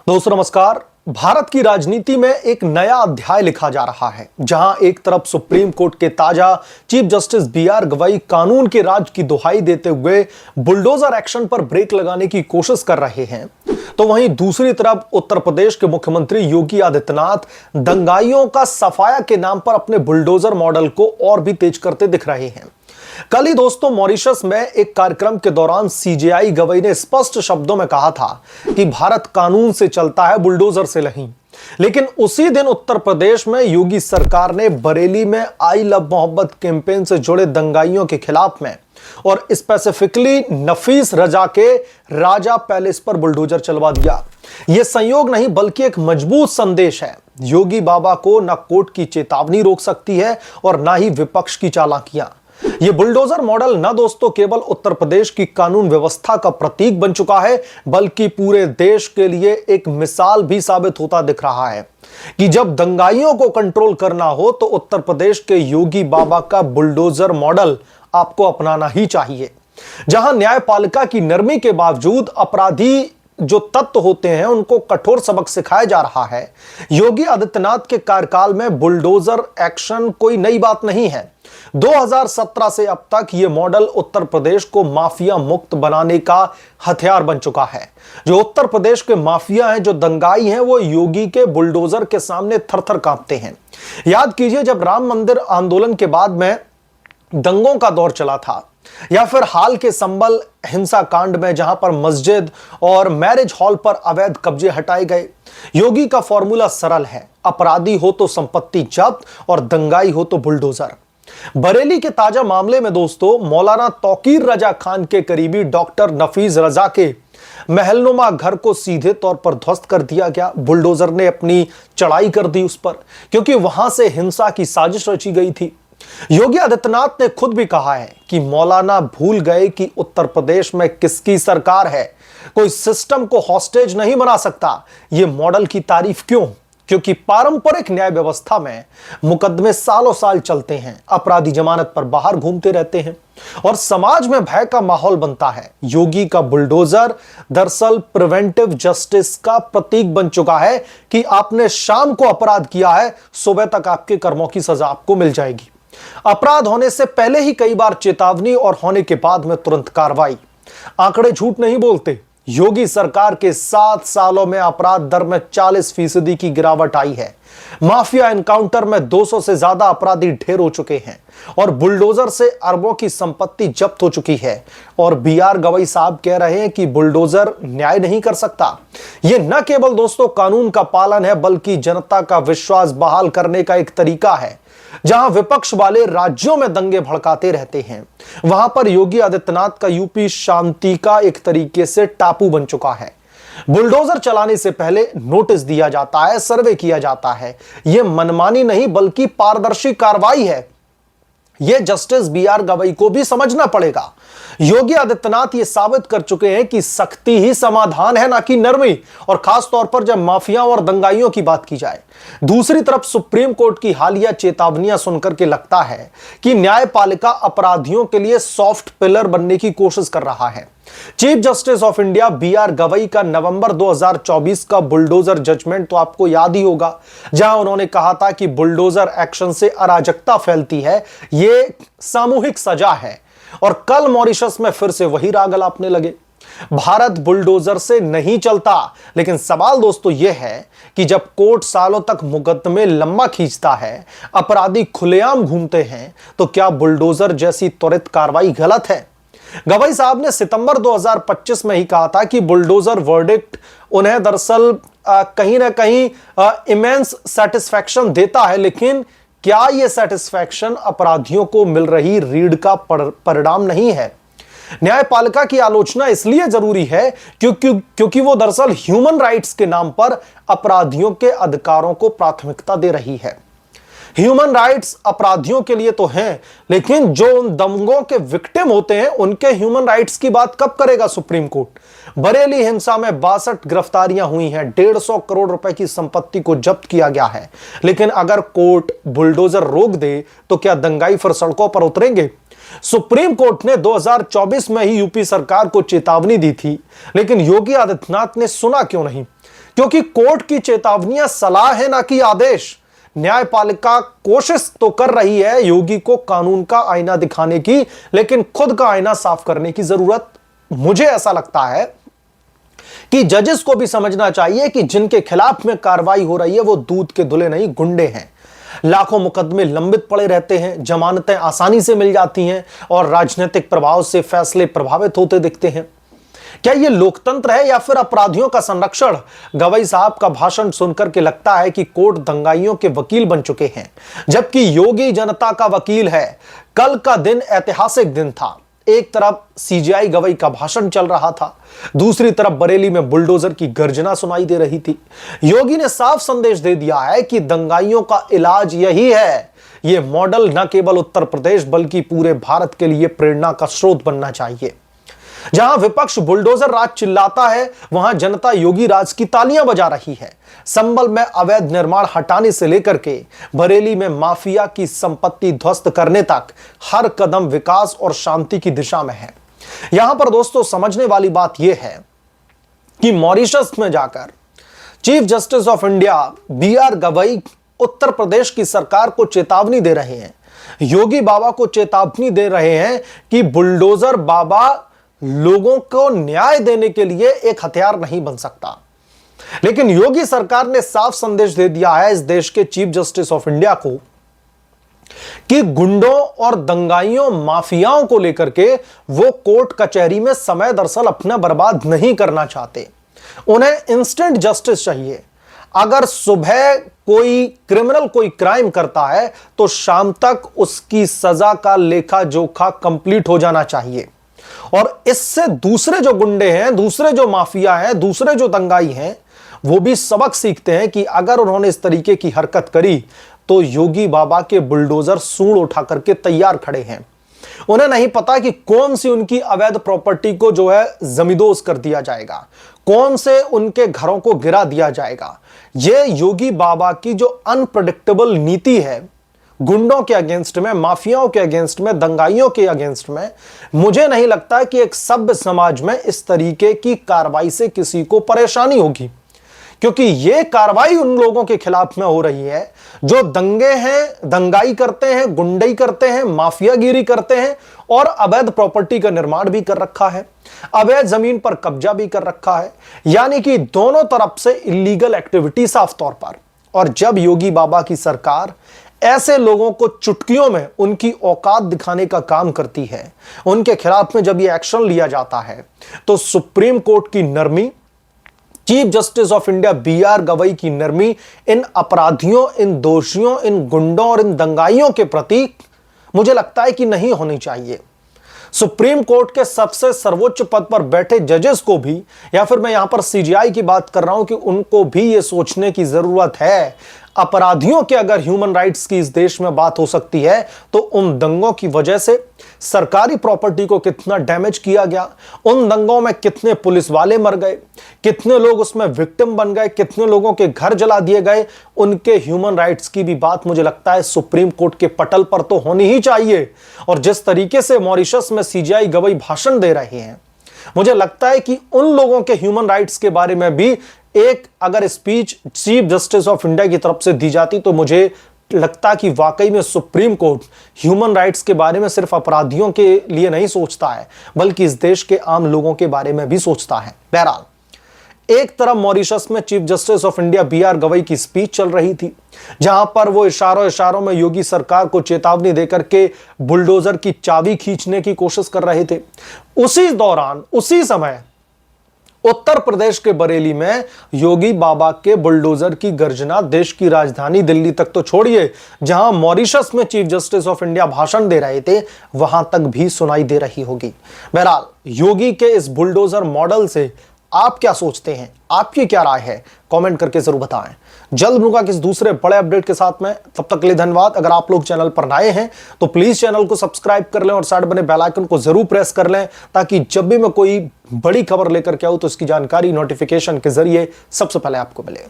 दोस्तों नमस्कार। भारत की राजनीति में एक नया अध्याय लिखा जा रहा है, जहां एक तरफ सुप्रीम कोर्ट के ताजा चीफ जस्टिस बी.आर. गवई कानून के राज की दुहाई देते हुए बुलडोजर एक्शन पर ब्रेक लगाने की कोशिश कर रहे हैं, तो वहीं दूसरी तरफ उत्तर प्रदेश के मुख्यमंत्री योगी आदित्यनाथ दंगाइयों का सफाया के नाम पर अपने बुलडोजर मॉडल को और भी तेज करते दिख रहे हैं। कल ही दोस्तों मॉरिशस में एक कार्यक्रम के दौरान सीजेआई गवई ने स्पष्ट शब्दों में कहा था कि भारत कानून से चलता है, बुलडोजर से नहीं। लेकिन उसी दिन उत्तर प्रदेश में योगी सरकार ने बरेली में आई लव मोहब्बत कैंपेन से जुड़े दंगाइयों के खिलाफ में और स्पेसिफिकली नफीस रजा के राजा पैलेस पर बुलडोजर चलवा दिया। यह संयोग नहीं बल्कि एक मजबूत संदेश है। योगी बाबा को न कोर्ट की चेतावनी रोक सकती है और न ही विपक्ष की चालाकियां। यह बुलडोजर मॉडल न दोस्तों केवल उत्तर प्रदेश की कानून व्यवस्था का प्रतीक बन चुका है, बल्कि पूरे देश के लिए एक मिसाल भी साबित होता दिख रहा है कि जब दंगाइयों को कंट्रोल करना हो तो उत्तर प्रदेश के योगी बाबा का बुलडोजर मॉडल आपको अपनाना ही चाहिए। जहां न्यायपालिका की नरमी के बावजूद अपराधी जो तत्व होते हैं उनको कठोर सबक सिखाया जा रहा है। योगी आदित्यनाथ के कार्यकाल में बुलडोजर एक्शन कोई नई बात नहीं है। 2017 से अब तक यह मॉडल उत्तर प्रदेश को माफिया मुक्त बनाने का हथियार बन चुका है। जो उत्तर प्रदेश के माफिया हैं, जो दंगाई हैं, वो योगी के बुलडोजर के सामने थर-थर कांपते हैं। याद कीजिए जब राम मंदिर आंदोलन के बाद में दंगों का दौर चला था, या फिर हाल के संबल हिंसा कांड में जहां पर मस्जिद और मैरिज हॉल पर अवैध कब्जे हटाए गए। योगी का फॉर्मूला सरल है, अपराधी हो तो संपत्ति जब्त और दंगाई हो तो बुलडोजर। बरेली के ताजा मामले में दोस्तों मौलाना तौकीर रजा खान के करीबी डॉक्टर नफीस रजा के महलनुमा घर को सीधे तौर पर ध्वस्त कर दिया गया। बुलडोजर ने अपनी चढ़ाई कर दी उस पर, क्योंकि वहां से हिंसा की साजिश रची गई थी। योगी आदित्यनाथ ने खुद भी कहा है कि मौलाना भूल गए कि उत्तर प्रदेश में किसकी सरकार है। कोई सिस्टम को हॉस्टेज नहीं बना सकता। यह मॉडल की तारीफ क्यों? क्योंकि पारंपरिक न्याय व्यवस्था में मुकदमे सालों साल चलते हैं, अपराधी जमानत पर बाहर घूमते रहते हैं और समाज में भय का माहौल बनता है। योगी का बुलडोजर दरअसल प्रिवेंटिव जस्टिस का प्रतीक बन चुका है कि आपने शाम को अपराध किया है, सुबह तक आपके कर्मों की सजा आपको मिल जाएगी। अपराध होने से पहले ही कई बार चेतावनी और होने के बाद में तुरंत कार्रवाई। आंकड़े झूठ नहीं बोलते। योगी सरकार के 7 सालों में अपराध दर में 40% की गिरावट आई है। माफिया एनकाउंटर में 200 से ज्यादा अपराधी ढेर हो चुके हैं और बुलडोजर से अरबों की संपत्ति जब्त हो चुकी है। और बी.आर. गवई साहब कह रहे हैं कि बुलडोजर न्याय नहीं कर सकता। यह न केवल दोस्तों कानून का पालन है, बल्कि जनता का विश्वास बहाल करने का एक तरीका है। जहां विपक्ष वाले राज्यों में दंगे भड़काते रहते हैं, वहां पर योगी आदित्यनाथ का यूपी शांति का एक तरीके से टापू बन चुका है। बुलडोजर चलाने से पहले नोटिस दिया जाता है, सर्वे किया जाता है। यह मनमानी नहीं बल्कि पारदर्शी कार्रवाई है। यह जस्टिस बी.आर. गवई को भी समझना पड़ेगा। योगी आदित्यनाथ ये साबित कर चुके हैं कि सख्ती ही समाधान है, ना कि नरमी, और खास तौर पर जब माफियाओं और दंगाइयों की बात की जाए। दूसरी तरफ सुप्रीम कोर्ट की हालिया चेतावनियां सुनकर के लगता है कि न्यायपालिका अपराधियों के लिए सॉफ्ट पिलर बनने की कोशिश कर रहा है। Chief justice of India B R. Gavai का नवंबर 2024 का बुलडोजर जजमेंट तो आपको याद ही होगा, जहां उन्होंने कहा था कि बुलडोजर एक्शन से अराजकता फैलती है, यह सामूहिक सजा है। और कल मॉरिशस में फिर से वही राग अलापने लगे। भारत बुलडोजर से नहीं चलता। लेकिन सवाल दोस्तों यह है कि जब कोर्ट सालों तक मुकदमे लंबा खींचता है, अपराधी खुलेआम घूमते हैं, तो क्या बुलडोजर जैसी त्वरित कार्रवाई गलत है? गवई साहब ने सितंबर 2025 में ही कहा था कि बुलडोजर वर्डिक्ट उन्हें दरअसल कहीं ना कहीं इमेंस सेटिस्फैक्शन देता है, लेकिन क्या यह सेटिस्फैक्शन अपराधियों को मिल रही रीढ़ का परिणाम नहीं है? न्यायपालिका की आलोचना इसलिए जरूरी है क्योंकि वो दरअसल ह्यूमन राइट्स के नाम पर अपराधियों के अधिकारों को प्राथमिकता दे रही है। ह्यूमन राइट्स अपराधियों के लिए तो हैं, लेकिन जो उन दंगों के विक्टिम होते हैं उनके ह्यूमन राइट्स की बात कब करेगा सुप्रीम कोर्ट? बरेली हिंसा में 62 गिरफ्तारियां हुई हैं, 150 करोड़ रुपए की संपत्ति को जब्त किया गया है। लेकिन अगर कोर्ट बुलडोजर रोक दे तो क्या दंगाई फिर सड़कों पर उतरेंगे? सुप्रीम कोर्ट ने 2024 में ही यूपी सरकार को चेतावनी दी थी, लेकिन योगी आदित्यनाथ ने सुना क्यों नहीं? क्योंकि कोर्ट की चेतावनियां सलाह है ना कि आदेश। न्यायपालिका कोशिश तो कर रही है योगी को कानून का आईना दिखाने की, लेकिन खुद का आईना साफ करने की जरूरत मुझे ऐसा लगता है कि जजेस को भी समझना चाहिए कि जिनके खिलाफ में कार्रवाई हो रही है वो दूध के धुले नहीं गुंडे हैं। लाखों मुकदमे लंबित पड़े रहते हैं, जमानतें आसानी से मिल जाती हैं और राजनीतिक प्रभाव से फैसले प्रभावित होते दिखते हैं। क्या यह लोकतंत्र है या फिर अपराधियों का संरक्षण? गवई साहब का भाषण सुनकर के लगता है कि कोर्ट दंगाइयों के वकील बन चुके हैं, जबकि योगी जनता का वकील है। कल का दिन ऐतिहासिक दिन था। एक तरफ सीजेआई गवई का भाषण चल रहा था, दूसरी तरफ बरेली में बुलडोजर की गर्जना सुनाई दे रही थी। योगी ने साफ संदेश दे दिया है कि दंगाइयों का इलाज यही है। यह मॉडल न केवल उत्तर प्रदेश बल्कि पूरे भारत के लिए प्रेरणा का स्रोत बनना चाहिए। जहां विपक्ष बुलडोजर राज चिल्लाता है, वहां जनता योगी राज की तालियां बजा रही है। संभल में अवैध निर्माण हटाने से लेकर के बरेली में माफिया की संपत्ति ध्वस्त करने तक हर कदम विकास और शांति की दिशा में है। यहां पर दोस्तों समझने वाली बात यह है कि मॉरिशस में जाकर chief justice of India BR Gavai Uttar Pradesh की सरकार को चेतावनी दे रहे हैं। योगी बाबा को चेतावनी दे रहे हैं कि बुलडोजर बाबा लोगों को न्याय देने के लिए एक हथियार नहीं बन सकता। लेकिन योगी सरकार ने साफ संदेश दे दिया है इस देश के चीफ जस्टिस ऑफ इंडिया को कि गुंडों और दंगाइयों माफियाओं को लेकर के वो कोर्ट कचहरी में समय दरअसल अपना बर्बाद नहीं करना चाहते। उन्हें इंस्टेंट जस्टिस चाहिए। अगर सुबह कोई क्रिमिनल कोई क्राइम करता है तो शाम तक उसकी सजा का लेखा जोखा कंप्लीट हो जाना चाहिए। और इससे दूसरे जो गुंडे हैं, दूसरे जो माफिया हैं, दूसरे जो दंगाई हैं, वो भी सबक सीखते हैं कि अगर उन्होंने इस तरीके की हरकत करी तो योगी बाबा के बुलडोजर सूंड उठा करके तैयार खड़े हैं। उन्हें नहीं पता कि कौन सी उनकी अवैध प्रॉपर्टी को जो है जमींदोज कर दिया जाएगा, कौन से उनके घरों को गिरा दिया जाएगा। यह योगी बाबा की जो अनप्रेडिक्टेबल नीति है गुंडों के अगेंस्ट में, माफियाओं के अगेंस्ट में, दंगाइयों के अगेंस्ट में, मुझे नहीं लगता कि एक सभ्य समाज में इस तरीके की कार्रवाई से किसी को परेशानी होगी। क्योंकि यह कार्रवाई उन लोगों के खिलाफ में हो रही है जो दंगे हैं, दंगाई करते हैं, गुंडई करते हैं, माफियागिरी करते हैं और अवैध प्रॉपर्टी का निर्माण भी कर रखा है, अवैध जमीन पर कब्जा भी कर रखा है। यानी कि दोनों तरफ से इलीगल एक्टिविटी साफ तौर पर। और जब योगी बाबा की सरकार ऐसे लोगों को चुटकियों में उनकी औकात दिखाने का काम करती है, उनके खिलाफ में जब यह एक्शन लिया जाता है, तो सुप्रीम कोर्ट की नरमी, chief justice of India BR Gavai की नरमी इन अपराधियों, इन दोषियों, इन गुंडों और इन दंगाइयों के प्रति मुझे लगता है कि नहीं होनी चाहिए। सुप्रीम कोर्ट के सबसे सर्वोच्च पद पर बैठे जजेस को भी, या फिर मैं यहां पर CJI की बात कर रहा हूं कि उनको भी यह सोचने की जरूरत है, अपराधियों के अगर ह्यूमन राइट्स की इस देश में बात हो सकती है तो उन दंगों की वजह से सरकारी प्रॉपर्टी को कितना डैमेज किया गया, उन दंगों में कितने पुलिस वाले मर गए, कितने लोग उसमें विक्टिम बन गए, कितने लोगों के घर जला दिए गए, उनके ह्यूमन राइट्स की भी बात मुझे लगता है सुप्रीम कोर्ट के पटल पर तो होनी ही चाहिए। और जिस तरीके से मॉरिशस में CJI गवई भाषण दे रहे हैं, मुझे लगता है कि उन लोगों के ह्यूमन राइट्स के बारे में भी एक अगर speech chief justice of India की तरफ से दी जाती तो मुझे लगता कि वाकई में सुप्रीम कोर्ट ह्यूमन राइट्स के बारे में सिर्फ अपराधियों के लिए नहीं सोचता है बल्कि इस देश के आम लोगों के बारे में भी सोचता है। बहरहाल, एक तरफ मॉरिशस में chief justice of India BR Gavai की स्पीच चल रही थी, जहां पर वो इशारों में योगी सरकार को चेतावनी देकर के बुलडोजर की चाबी खींचने की कोशिश कर रहे थे। उसी दौरान, उसी समय उत्तर प्रदेश के बरेली में योगी बाबा के बुलडोजर की गर्जना देश की राजधानी दिल्ली तक तो छोड़िए, जहां मॉरिशस में चीफ जस्टिस ऑफ इंडिया भाषण दे रहे थे, वहां तक भी सुनाई दे रही होगी। बहरहाल, योगी के इस बुलडोजर मॉडल से आप क्या सोचते हैं, आपकी क्या राय है, कमेंट करके जरूर बताएं। जल्द मिलूंगा किस दूसरे बड़े अपडेट के साथ में, तब तक के लिए धन्यवाद। अगर आप लोग चैनल पर नए हैं तो प्लीज चैनल को सब्सक्राइब कर लें और साइड बने बेल आइकन को जरूर प्रेस कर लें, ताकि जब भी मैं कोई बड़ी खबर लेकर के आऊं तो इसकी जानकारी नोटिफिकेशन के जरिए सबसे पहले आपको मिले।